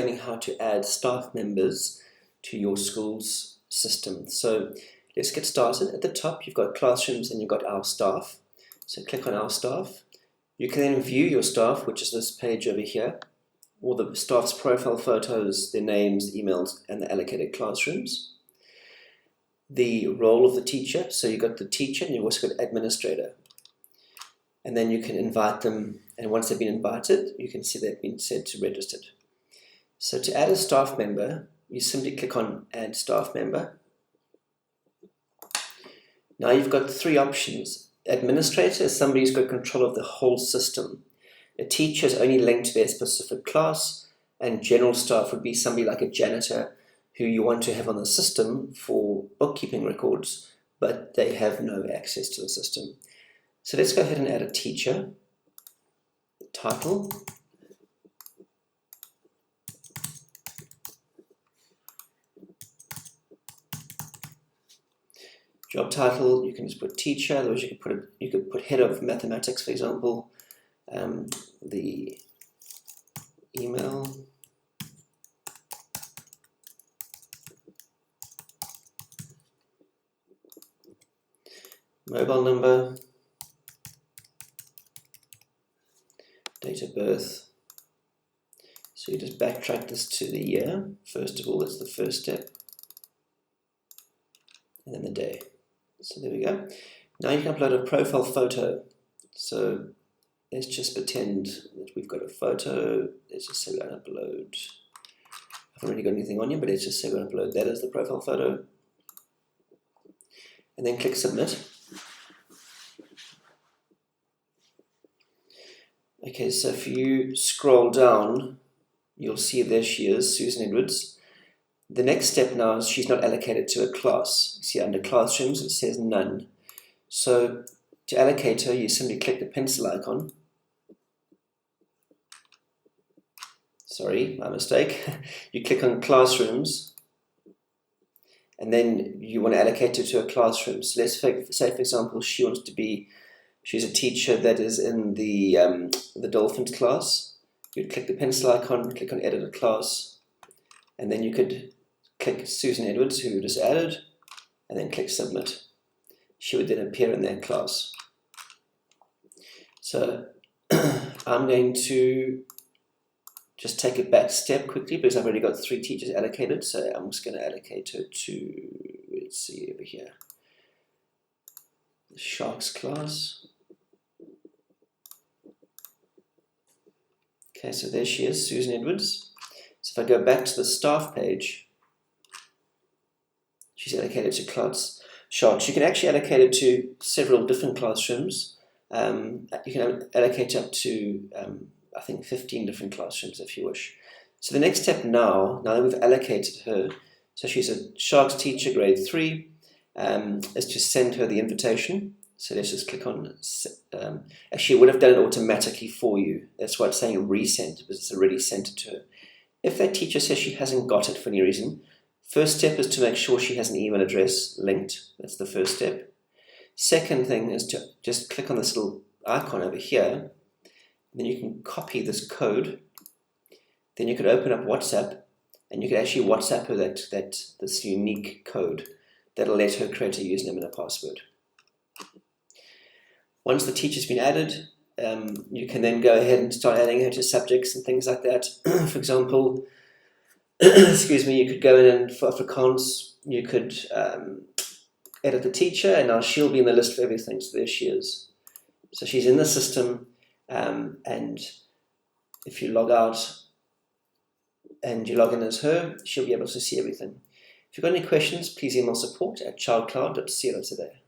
learning how to add staff members to your school's system. So let's get started. At the top you've got classrooms and you've got our staff. So click on our staff. You can then view your staff, which is this page over here, all the staff's profile photos, their names, emails, and the allocated classrooms. The role of the teacher, so you've got the teacher and you've also got administrator. And then you can invite them, and once they've been invited, you can see they've been sent to registered. So to add a staff member, you simply click on Add Staff Member. Now you've got three options. Administrator is somebody who's got control of the whole system. A teacher is only linked to their specific class, and general staff would be somebody like a janitor who you want to have on the system for bookkeeping records, but they have no access to the system. So let's go ahead and add a teacher. Title. Job title, you can just put teacher, otherwise you could put head of mathematics, for example. The email. Mobile number. Date of birth. So you just backtrack this to the year. First of all, that's the first step. And then the day. So there we go. Now you can upload a profile photo. So let's just pretend that we've got a photo. Let's just say we're going to upload. I haven't really got anything on here, but let's just say we're going to upload that as the profile photo. And then click submit. Okay, so if you scroll down, you'll see there she is, Susan Edwards. The next step now is she's not allocated to a class. You see under classrooms it says none. So to allocate her, you simply click the pencil icon. Sorry, my mistake. You click on classrooms, and then you want to allocate her to a classroom. So let's say, for example, she's a teacher that is in the Dolphins class. You'd click the pencil icon, click on Edit a Class, and then you could click Susan Edwards, who we just added, and then click Submit. She would then appear in that class. So I'm going to just take a back step quickly because I've already got 3 teachers allocated, so I'm just going to allocate her to, let's see over here, the Sharks class. Okay, so there she is, Susan Edwards. So if I go back to the staff page, she's allocated to class Sharks. You can actually allocate it to several different classrooms. You can allocate up to, I think, 15 different classrooms if you wish. So the next step now that we've allocated her, so she's a Sharks teacher, grade 3, is to send her the invitation. So let's just click on, actually it would have done it automatically for you. That's why it's saying resend, because it's already sent it to her. If that teacher says she hasn't got it for any reason, first step is to make sure she has an email address linked. That's the first step. Second thing is to just click on this little icon over here. Then you can copy this code. Then you could open up WhatsApp, and you could actually WhatsApp her this unique code that'll let her create a username and a password. Once the teacher's been added, you can then go ahead and start adding her to subjects and things like that. For example, excuse me, you could go in and for Afrikaans, you could edit the teacher, and now she'll be in the list for everything. So there she is. So she's in the system, and if you log out and you log in as her, she'll be able to see everything. If you've got any questions, please email support@childcloud.co.za.